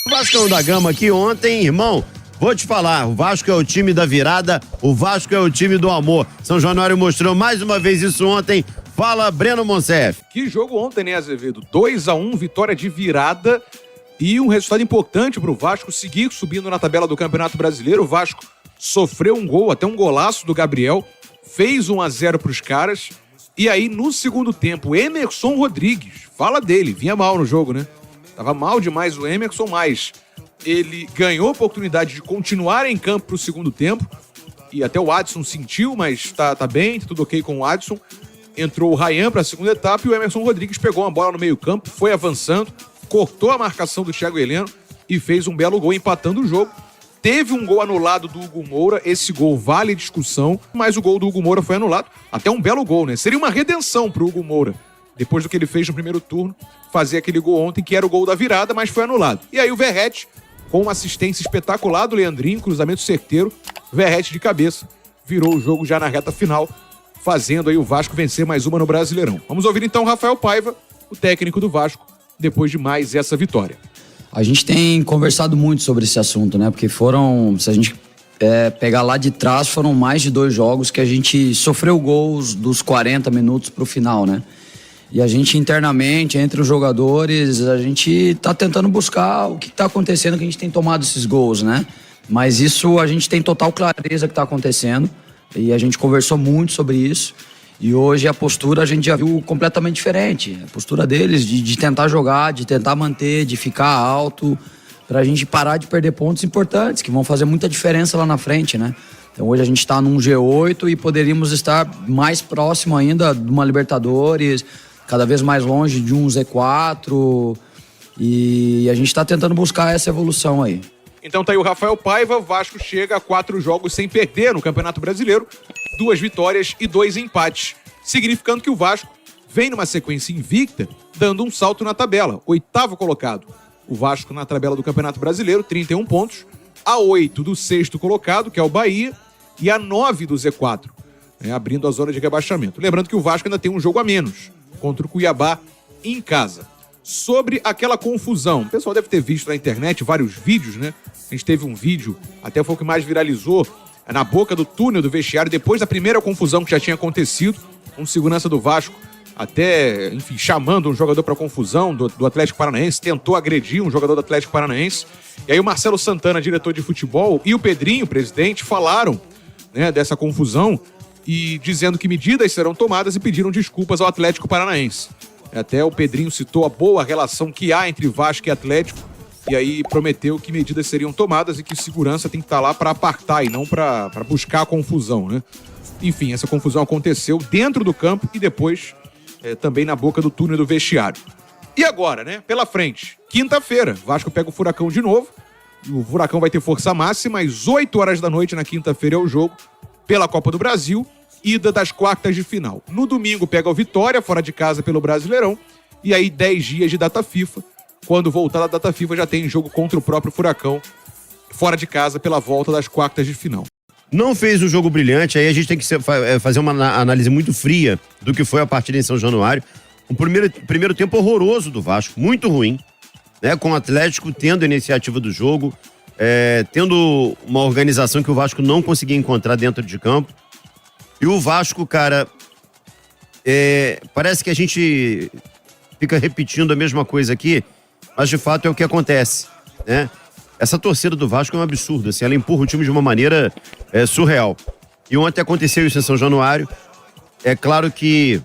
Vascão da Gama aqui ontem, irmão, vou te falar, o Vasco é o time da virada, o Vasco é o time do amor. São Januário mostrou mais uma vez isso ontem. Fala, Breno Monsef. Que jogo ontem, né, Azevedo? 2-1, vitória de virada e um resultado importante pro Vasco seguir subindo na tabela do Campeonato Brasileiro. O Vasco sofreu um gol, até um golaço do Gabriel, fez 1-0 pros caras. E aí, no segundo tempo, Emerson Rodrigues, fala dele, vinha mal no jogo, né? Tava mal demais o Emerson, mas ele ganhou a oportunidade de continuar em campo pro segundo tempo. E até o Adson sentiu, mas tá bem, tá tudo ok com o Adson. Entrou o Ryan para a segunda etapa e o Emerson Rodrigues pegou uma bola no meio-campo, foi avançando, cortou a marcação do Thiago Heleno e fez um belo gol empatando o jogo. Teve um gol anulado do Hugo Moura, esse gol vale discussão, mas o gol do Hugo Moura foi anulado. Até um belo gol, né? Seria uma redenção pro Hugo Moura, depois do que ele fez no primeiro turno, fazer aquele gol ontem, que era o gol da virada, mas foi anulado. E aí o Verratti, com uma assistência espetacular do Leandrinho, cruzamento certeiro, Verratti de cabeça, virou o jogo já na reta final, fazendo aí o Vasco vencer mais uma no Brasileirão. Vamos ouvir então o Rafael Paiva, o técnico do Vasco, depois de mais essa vitória. A gente tem conversado muito sobre esse assunto, né? Porque se a gente pegar lá de trás, foram mais de 2 jogos que a gente sofreu gols dos 40 minutos pro final, né? E a gente internamente, entre os jogadores, a gente tá tentando buscar o que tá acontecendo, que a gente tem tomado esses gols, né? Mas isso a gente tem total clareza que tá acontecendo. E a gente conversou muito sobre isso. E hoje a postura a gente já viu completamente diferente. A postura deles de tentar jogar, de tentar manter, de ficar alto, pra gente parar de perder pontos importantes, que vão fazer muita diferença lá na frente, né? Então hoje a gente tá num G8 e poderíamos estar mais próximo ainda de uma Libertadores, cada vez mais longe de um Z4. E a gente tá tentando buscar essa evolução aí. Então tá aí o Rafael Paiva, Vasco chega a 4 jogos sem perder no Campeonato Brasileiro, 2 vitórias e 2 empates, significando que o Vasco vem numa sequência invicta, dando um salto na tabela, 8º colocado. O Vasco na tabela do Campeonato Brasileiro, 31 pontos, a 8 do 6º colocado, que é o Bahia, e a 9 do Z4, abrindo a zona de rebaixamento. Lembrando que o Vasco ainda tem um jogo a menos, contra o Cuiabá em casa. Sobre aquela confusão, o pessoal deve ter visto na internet vários vídeos, né? A gente teve um vídeo, até foi o que mais viralizou, na boca do túnel do vestiário, depois da primeira confusão que já tinha acontecido, um segurança do Vasco até, enfim, chamando um jogador para confusão do Atlético Paranaense, tentou agredir um jogador do Atlético Paranaense. E aí o Marcelo Santana, diretor de futebol, e o Pedrinho, presidente, falaram, né, dessa confusão e dizendo que medidas serão tomadas e pediram desculpas ao Atlético Paranaense. Até o Pedrinho citou a boa relação que há entre Vasco e Atlético e aí prometeu que medidas seriam tomadas e que segurança tem que estar lá para apartar e não para buscar a confusão, né? Enfim, essa confusão aconteceu dentro do campo e depois também na boca do túnel do vestiário. E agora, né? Pela frente, quinta-feira, Vasco pega o Furacão de novo. O Furacão vai ter força máxima, às 8 horas da noite na quinta-feira é o jogo pela Copa do Brasil. Ida das quartas de final. No domingo pega o Vitória, fora de casa pelo Brasileirão, e aí 10 dias de data FIFA. Quando voltar da data FIFA já tem jogo contra o próprio Furacão, fora de casa pela volta das quartas de final. Não fez um jogo brilhante, aí a gente tem que fazer uma análise muito fria do que foi a partida em São Januário. Um primeiro tempo horroroso do Vasco, muito ruim, né? Com o Atlético tendo a iniciativa do jogo, tendo uma organização que o Vasco não conseguia encontrar dentro de campo. E o Vasco, cara, parece que a gente fica repetindo a mesma coisa aqui, mas de fato é o que acontece, né? Essa torcida do Vasco é um absurdo, assim, ela empurra o time de uma maneira surreal. E ontem aconteceu isso em São Januário. É claro que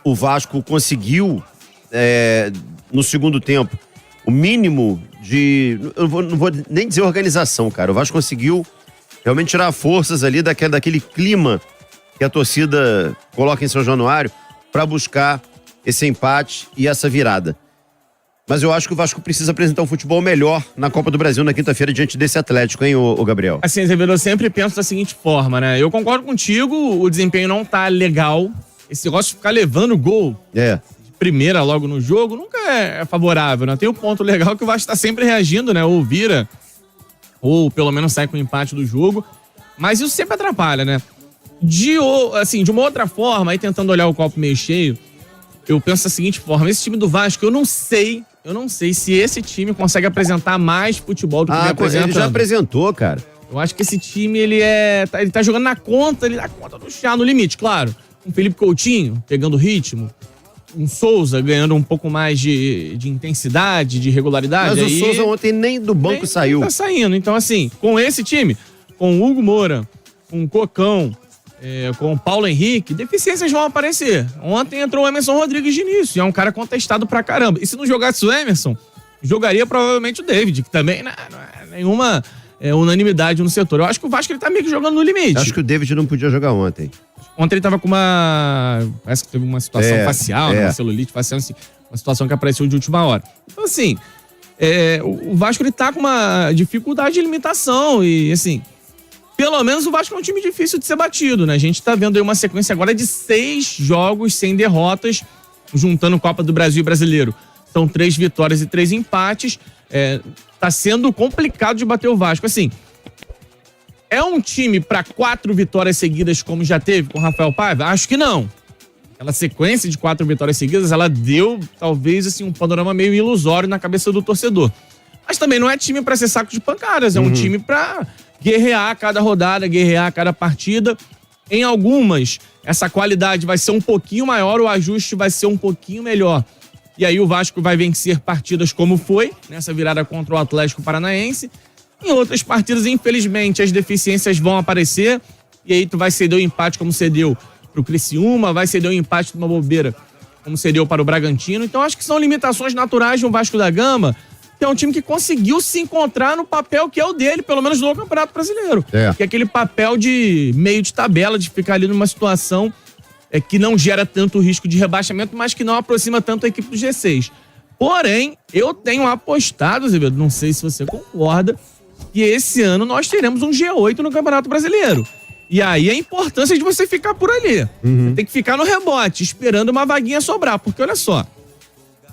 o Vasco conseguiu, no segundo tempo, o mínimo de... Não vou nem dizer organização, cara. O Vasco conseguiu realmente tirar forças ali daquele clima que a torcida coloca em São Januário para buscar esse empate e essa virada. Mas eu acho que o Vasco precisa apresentar um futebol melhor na Copa do Brasil na quinta-feira diante desse Atlético, hein, ô Gabriel? Assim, Azevedo, eu sempre penso da seguinte forma, né? Eu concordo contigo, o desempenho não tá legal. Esse negócio de ficar levando gol de primeira logo no jogo nunca é favorável, né? Tem um ponto legal que o Vasco tá sempre reagindo, né? Ou vira, ou pelo menos sai com o empate do jogo. Mas isso sempre atrapalha, né? De uma outra forma, aí tentando olhar o copo meio cheio, eu penso da seguinte forma: esse time do Vasco, eu não sei eu não sei se esse time consegue apresentar mais futebol do que vem apresentando. Ele já apresentou, cara. Eu acho que esse time, ele tá jogando na conta do chá, no limite, claro. Um Felipe Coutinho pegando ritmo, um Souza ganhando um pouco mais de intensidade, de regularidade. Mas o Souza ontem nem do banco saiu. Tá saindo. Então, assim, com esse time, com o Hugo Moura, com o Cocão, com o Paulo Henrique, deficiências vão aparecer. Ontem entrou o Emerson Rodrigues de início, e é um cara contestado pra caramba. E se não jogasse o Emerson, jogaria provavelmente o David, que também não é nenhuma unanimidade no setor. Eu acho que o Vasco ele tá meio que jogando no limite. Acho que o David não podia jogar ontem. Ontem ele tava com parece que teve uma situação facial, uma celulite facial, assim, uma situação que apareceu de última hora. Então, assim, o Vasco ele tá com uma dificuldade de limitação e, assim, pelo menos o Vasco é um time difícil de ser batido, né? A gente tá vendo aí uma sequência agora de 6 jogos sem derrotas, juntando Copa do Brasil e Brasileiro. São 3 vitórias e 3 empates. Tá sendo complicado de bater o Vasco. Assim, é um time para 4 vitórias seguidas como já teve com o Rafael Paiva? Acho que não. Aquela sequência de 4 vitórias seguidas, ela deu, talvez, assim, um panorama meio ilusório na cabeça do torcedor. Mas também não é time para ser saco de pancadas, é um time para guerrear cada rodada, guerrear cada partida. Em algumas, essa qualidade vai ser um pouquinho maior, o ajuste vai ser um pouquinho melhor. E aí o Vasco vai vencer partidas como foi, nessa virada contra o Atlético Paranaense. Em outras partidas, infelizmente, as deficiências vão aparecer. E aí tu vai ceder o empate como cedeu pro Criciúma, vai ceder o empate de uma bobeira como cedeu para o Bragantino. Então acho que são limitações naturais de um Vasco da Gama, que é um time que conseguiu se encontrar no papel que é o dele, pelo menos no Campeonato Brasileiro. Que é aquele papel de meio de tabela, de ficar ali numa situação que não gera tanto risco de rebaixamento, mas que não aproxima tanto a equipe do G6. Porém, eu tenho apostado, Azevedo, não sei se você concorda, que esse ano nós teremos um G8 no Campeonato Brasileiro. E aí a importância de você ficar por ali. Você tem que ficar no rebote, esperando uma vaguinha sobrar. Porque olha só,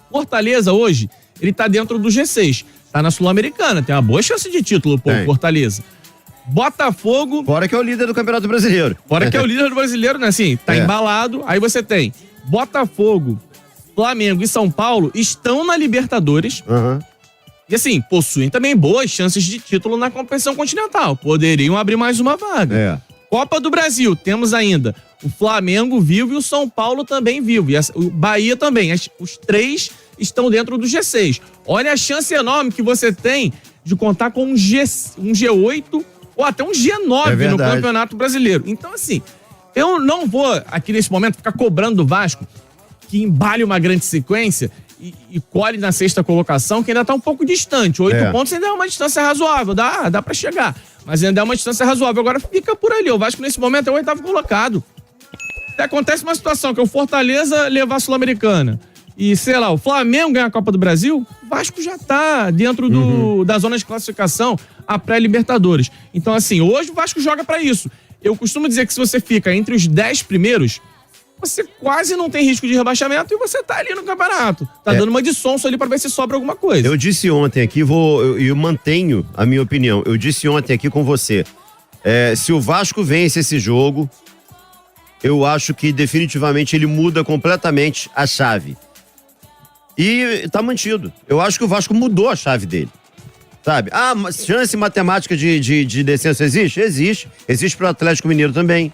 Fortaleza hoje, ele tá dentro do G6. Tá na Sul-Americana, tem uma boa chance de título, Fortaleza. Botafogo... Fora que é o líder do Campeonato Brasileiro. Fora que é o líder do Brasileiro, né? Assim, tá embalado. Aí você tem Botafogo, Flamengo e São Paulo estão na Libertadores. E assim, possuem também boas chances de título na competição continental. Poderiam abrir mais uma vaga. Copa do Brasil, temos ainda o Flamengo vivo e o São Paulo também vivo. E o Bahia também. Os 3 estão dentro do G6. Olha a chance enorme que você tem de contar com um G8 ou até um G9 no Campeonato Brasileiro. Então, assim, eu não vou aqui nesse momento ficar cobrando do Vasco que embale uma grande sequência e colhe na 6ª colocação, que ainda tá um pouco distante. 8 pontos ainda é uma distância razoável, dá pra chegar. Mas ainda é uma distância razoável. Agora fica por ali. O Vasco nesse momento é o 8º colocado. Se acontece uma situação que é o Fortaleza levar a Sul-Americana e, sei lá, o Flamengo ganhar a Copa do Brasil, o Vasco já tá dentro da zona de classificação a pré-Libertadores. Então, assim, hoje o Vasco joga pra isso. Eu costumo dizer que se você fica entre os 10 primeiros, você quase não tem risco de rebaixamento e você tá ali no campeonato. Tá dando uma de sonso ali pra ver se sobra alguma coisa. Eu disse ontem aqui, eu mantenho a minha opinião. Eu disse ontem aqui com você, se o Vasco vence esse jogo, eu acho que definitivamente ele muda completamente a chave. E tá mantido. Eu acho que o Vasco mudou a chave dele. Sabe? Chance matemática de descenso existe? Existe. Existe pro Atlético Mineiro também.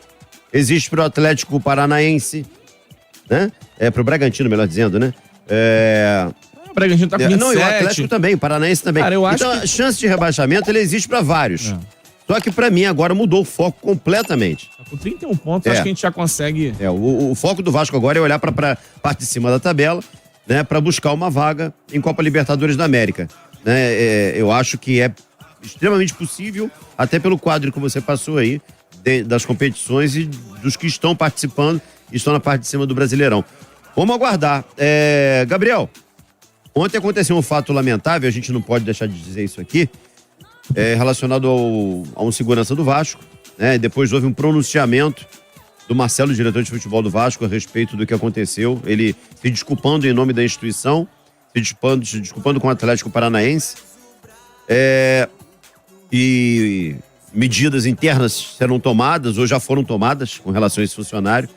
Existe pro Atlético Paranaense. Né? Pro Bragantino, melhor dizendo, né? O Bragantino tá com 27. Não, e o Atlético também, o Paranaense também. Cara, eu acho então, a chance de rebaixamento, ele existe pra vários. Só que pra mim agora mudou o foco completamente. Com 31 pontos, acho que a gente já consegue... O foco do Vasco agora é olhar pra parte de cima da tabela, né? Pra buscar uma vaga em Copa Libertadores da América. Né? Eu acho que é extremamente possível, até pelo quadro que você passou aí, das competições e dos que estão participando e estão na parte de cima do Brasileirão. Vamos aguardar. Gabriel, ontem aconteceu um fato lamentável, a gente não pode deixar de dizer isso aqui, relacionado a um segurança do Vasco, né? Depois houve um pronunciamento do Marcelo, diretor de futebol do Vasco, a respeito do que aconteceu, ele se desculpando em nome da instituição, se desculpando com o Atlético Paranaense, e medidas internas serão tomadas ou já foram tomadas com relação a esse funcionário.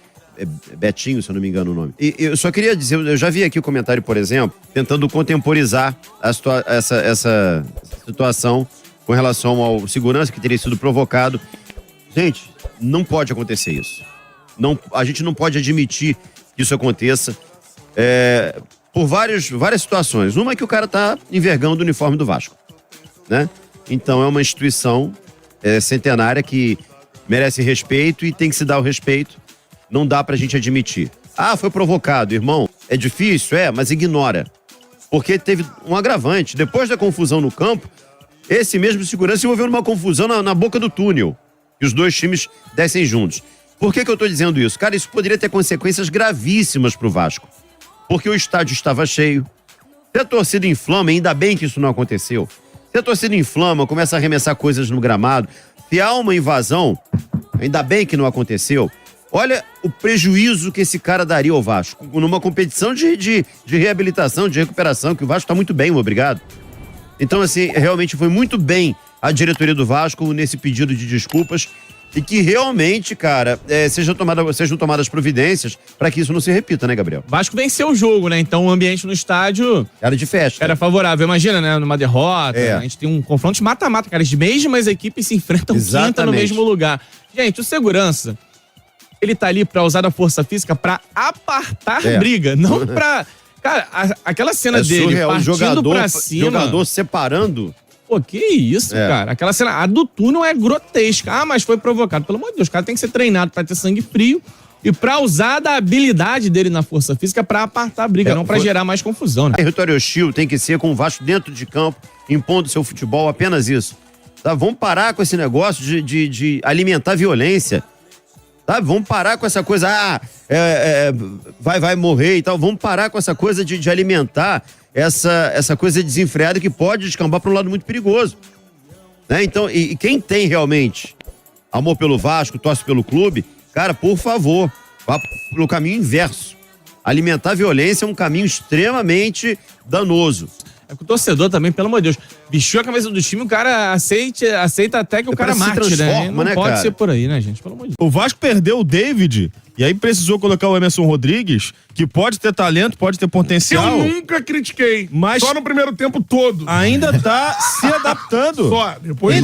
Betinho, se eu não me engano o nome. E eu só queria dizer, eu já vi aqui o comentário, por exemplo, tentando contemporizar essa situação com relação ao segurança que teria sido provocado. Gente, não pode acontecer isso. A gente não pode admitir que isso aconteça por várias situações. Uma é que o cara tá envergando o uniforme do Vasco, né? Então é uma instituição centenária que merece respeito e tem que se dar o respeito. Não dá pra gente admitir. Ah, foi provocado, irmão. É difícil? Mas ignora. Porque teve um agravante. Depois da confusão no campo, esse mesmo segurança se envolveu numa confusão na boca do túnel. E os dois times descem juntos. Por que eu tô dizendo isso? Cara, isso poderia ter consequências gravíssimas pro Vasco. Porque o estádio estava cheio. Se a torcida inflama, ainda bem que isso não aconteceu. Se a torcida inflama, começa a arremessar coisas no gramado, se há uma invasão, ainda bem que não aconteceu. Olha o prejuízo que esse cara daria ao Vasco. Numa competição de reabilitação, de recuperação, que o Vasco tá muito bem, obrigado. Então, assim, realmente foi muito bem a diretoria do Vasco nesse pedido de desculpas e que realmente, cara, sejam tomadas providências para que isso não se repita, né, Gabriel? Vasco venceu o jogo, né? Então o ambiente no estádio era de festa. Era favorável. Imagina, né? Numa derrota, a gente tem um confronto de mata-mata, cara. As mesmas equipes se enfrentam quinta no mesmo lugar. Gente, o segurança, ele tá ali pra usar da força física pra apartar briga, não pra... Cara, aquela cena dele surreal, partindo pra cima... Jogador separando... Pô, que isso, cara? Aquela cena, a do túnel é grotesca. Ah, mas foi provocado. Pelo amor de Deus, o cara tem que ser treinado pra ter sangue frio e pra usar da habilidade dele na força física pra apartar a briga, não pra gerar mais confusão, né? Território hostil tem que ser com o Vasco dentro de campo, impondo seu futebol, apenas isso. Tá? Vamos parar com esse negócio de alimentar violência. Tá? Vamos parar com essa coisa, vai morrer e tal. Vamos parar com essa coisa de alimentar essa coisa desenfreada que pode descambar para um lado muito perigoso. Né? Então, e quem tem realmente amor pelo Vasco, torce pelo clube, cara, por favor, vá pelo caminho inverso. Alimentar a violência é um caminho extremamente danoso. É que o torcedor também, pelo amor de Deus, vestiu a camisa do time, o cara aceita até que o cara mate, né? Não pode ser por aí, né, gente? Pelo amor de Deus. O Vasco perdeu o David e aí precisou colocar o Emerson Rodrigues, que pode ter talento, pode ter potencial. Eu nunca critiquei, mas só no primeiro tempo todo. Ainda tá se adaptando. Só, depois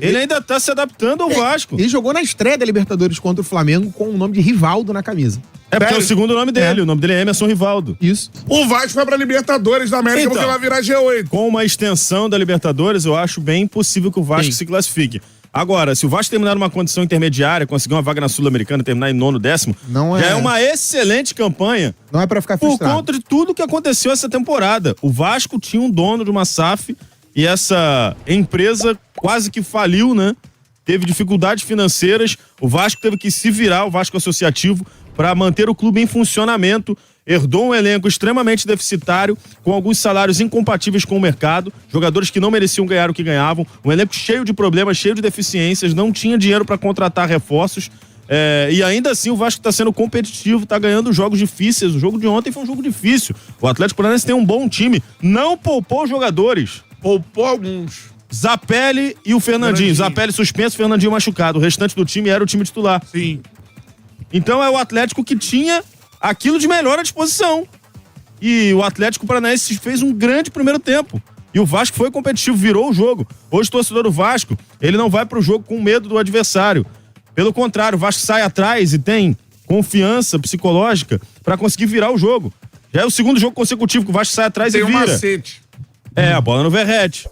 ele ainda tá se adaptando ao Vasco. Ele jogou na estreia da Libertadores contra o Flamengo com o nome de Rivaldo na camisa. É porque é o segundo nome dele, o nome dele é Emerson Rivaldo. Isso. O Vasco vai pra Libertadores da América porque vai virar G8. Com uma extensão da Libertadores, eu acho bem possível que o Vasco se classifique. Agora, se o Vasco terminar numa condição intermediária, conseguir uma vaga na Sul-Americana, terminar em 9º, 10º, já é uma excelente campanha. Não é pra ficar frustrado. Por conta de tudo que aconteceu essa temporada. O Vasco tinha um dono de uma SAF e essa empresa quase que faliu, né? Teve dificuldades financeiras, o Vasco teve que se virar, o Vasco Associativo, para manter o clube em funcionamento. Herdou um elenco extremamente deficitário, com alguns salários incompatíveis com o mercado, jogadores que não mereciam ganhar o que ganhavam, um elenco cheio de problemas, cheio de deficiências, não tinha dinheiro para contratar reforços, e ainda assim o Vasco está sendo competitivo, está ganhando jogos difíceis. O jogo de ontem foi um jogo difícil. O Atlético Paranaense tem um bom time, não poupou jogadores. Poupou alguns. Zapelli e o Fernandinho. Zapelli suspenso, Fernandinho machucado. O restante do time era o time titular. Sim. Então é o Atlético que tinha aquilo de melhor à disposição. E o Atlético Paranaense fez um grande primeiro tempo. E o Vasco foi competitivo, virou o jogo. Hoje o torcedor do Vasco, ele não vai pro jogo com medo do adversário. Pelo contrário, o Vasco sai atrás e tem confiança psicológica para conseguir virar o jogo. Já é o segundo jogo consecutivo que o Vasco sai atrás e vira. Tem um macete. A bola no Verrete.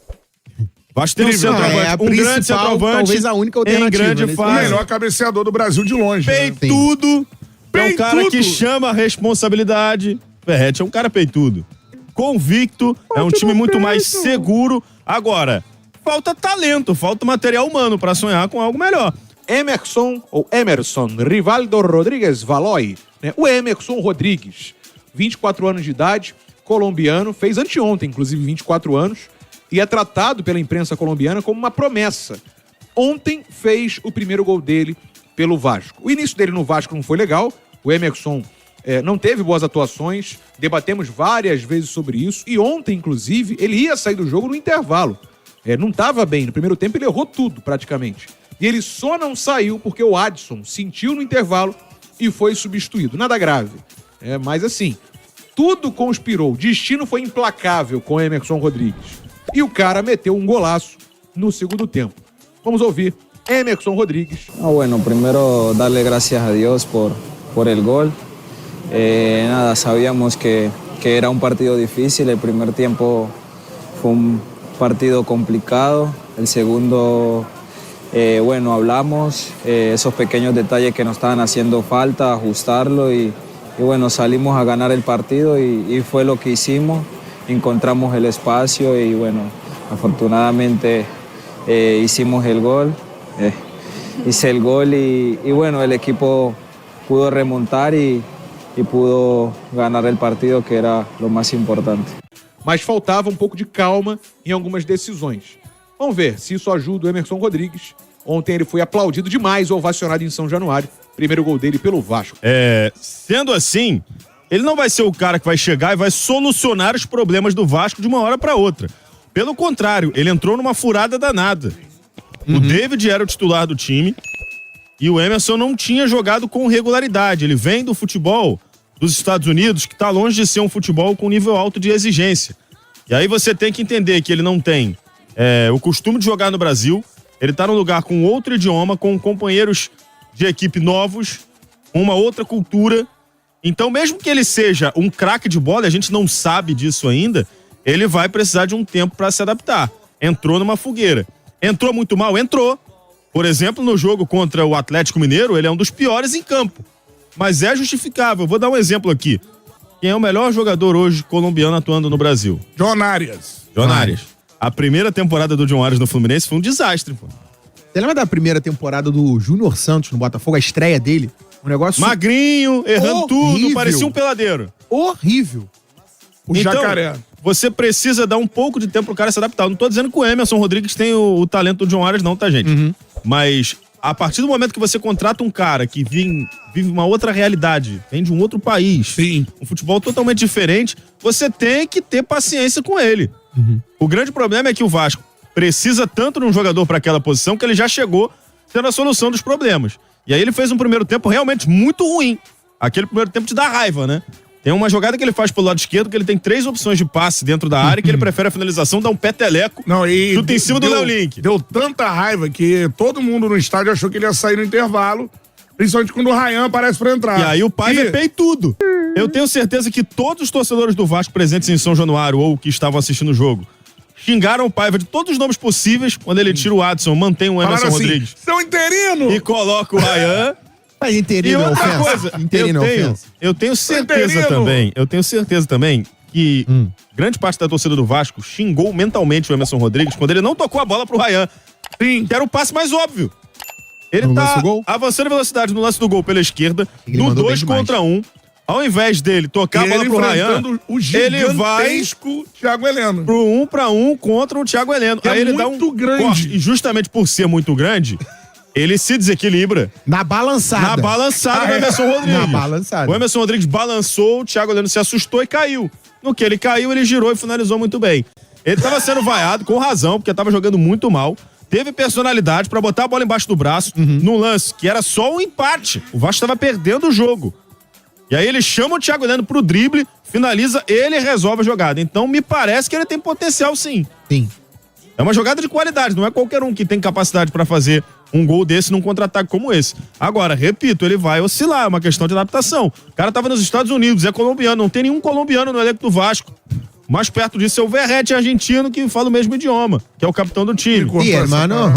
O Vasco tem um centroavante, um grande centroavante. Talvez a única alternativa. Em grande O fase. melhor cabeceador do Brasil de longe. Peitudo. É um cara que chama a responsabilidade. Verrete é um cara peitudo. Convicto, é um time muito mais seguro. Agora, falta talento, falta material humano para sonhar com algo melhor. Emerson Rivaldo Rodrigues Valoy, né? O Emerson Rodrigues, 24 anos de idade, colombiano, fez anteontem, inclusive 24 anos, e é tratado pela imprensa colombiana como uma promessa. Ontem fez o primeiro gol dele pelo Vasco. O início dele no Vasco não foi legal, o Emerson não teve boas atuações, debatemos várias vezes sobre isso, e ontem, inclusive, ele ia sair do jogo no intervalo. Não estava bem, no primeiro tempo ele errou tudo, praticamente. E ele só não saiu porque o Adson sentiu no intervalo e foi substituído. Nada grave. Mas assim, tudo conspirou. O destino foi implacável com Emerson Rodrigues. E o cara meteu um golaço no segundo tempo. Vamos ouvir Emerson Rodrigues. Bueno, primero darle gracias a Dios por el gol. Sabíamos que era un partido difícil. El primer tiempo fue un partido complicado. El segundo, hablamos, esos pequeños detalles que nos estaban haciendo falta, ajustarlo y salimos a ganar el partido y fue lo que hicimos. Encontramos el espacio y afortunadamente hicimos el gol. Hice el gol y el equipo pudo remontar y pudo ganar el partido, que era lo más importante. Mas faltava um pouco de calma em algumas decisões. Vamos ver se isso ajuda o Emerson Rodrigues. Ontem ele foi aplaudido demais, ovacionado em São Januário. Primeiro gol dele pelo Vasco. Sendo assim, ele não vai ser o cara que vai chegar e vai solucionar os problemas do Vasco de uma hora para outra. Pelo contrário, ele entrou numa furada danada. O David era o titular do time e o Emerson não tinha jogado com regularidade. Ele vem do futebol dos Estados Unidos, que está longe de ser um futebol com nível alto de exigência. E aí você tem que entender que ele não tem o costume de jogar no Brasil, ele está num lugar com outro idioma, com companheiros de equipe novos, com uma outra cultura. Então, mesmo que ele seja um craque de bola, a gente não sabe disso ainda, ele vai precisar de um tempo para se adaptar. Entrou numa fogueira. Entrou muito mal? Entrou. Por exemplo, no jogo contra o Atlético Mineiro, ele é um dos piores em campo. Mas é justificável. Vou dar um exemplo aqui. Quem é o melhor jogador hoje colombiano atuando no Brasil? John Arias. A primeira temporada do John Arias no Fluminense foi um desastre, pô. Você lembra da primeira temporada do Júnior Santos no Botafogo, a estreia dele? Um negócio magrinho, errando tudo, parecia um peladeiro. Horrível. O Jacaré. Você precisa dar um pouco de tempo pro cara se adaptar. Eu não tô dizendo que o Emerson Rodrigues tem o talento do John Arias não, tá, gente? Mas a partir do momento que você contrata um cara que vive uma outra realidade, vem de um outro país, um futebol totalmente diferente, você tem que ter paciência com ele. O grande problema é que o Vasco precisa tanto de um jogador para aquela posição que ele já chegou sendo a solução dos problemas. E aí ele fez um primeiro tempo realmente muito ruim. Aquele primeiro tempo te dá raiva, né? Tem uma jogada que ele faz pelo lado esquerdo, que ele tem 3 opções de passe dentro da área, que ele prefere a finalização, dá um peteleco, chuta em cima do Léo Link. Deu tanta raiva que todo mundo no estádio achou que ele ia sair no intervalo, principalmente quando o Ryan aparece pra entrar. E aí o Paiva é tudo. Eu tenho certeza que todos os torcedores do Vasco presentes em São Januário ou que estavam assistindo o jogo xingaram o Paiva de todos os nomes possíveis quando ele tira o Adson, mantém o Emerson Rodrigues. Seu interino! E coloca o Ryan. Interino é ofensa. Eu tenho certeza também que grande parte da torcida do Vasco xingou mentalmente o Emerson Rodrigues quando ele não tocou a bola pro Ryan. Que era o passe mais óbvio. Ele tá avançando em velocidade no lance do gol pela esquerda, do 2 contra 1. Ao invés dele tocar a bola pro Ryan, ele vai Thiago Heleno pro 1-1 contra o Thiago Heleno. Aí ele dá um corte. E justamente por ser muito grande, ele se desequilibra. Na balançada do Emerson Rodrigues. Na balançada. O Emerson Rodrigues balançou, o Thiago Heleno se assustou e caiu. No que ele caiu, ele girou e finalizou muito bem. Ele tava sendo vaiado com razão, porque tava jogando muito mal. Teve personalidade pra botar a bola embaixo do braço, num lance que era só um empate. O Vasco tava perdendo o jogo. E aí ele chama o Thiago Heleno pro drible, finaliza, ele resolve a jogada. Então me parece que ele tem potencial, sim. É uma jogada de qualidade, não é qualquer um que tem capacidade pra fazer um gol desse num contra-ataque como esse. Agora, repito, ele vai oscilar, é uma questão de adaptação. O cara tava nos Estados Unidos, é colombiano, não tem nenhum colombiano no elenco do Vasco. Mais perto disso é o Verrete argentino, que fala o mesmo idioma, que é o capitão do time. Hermano.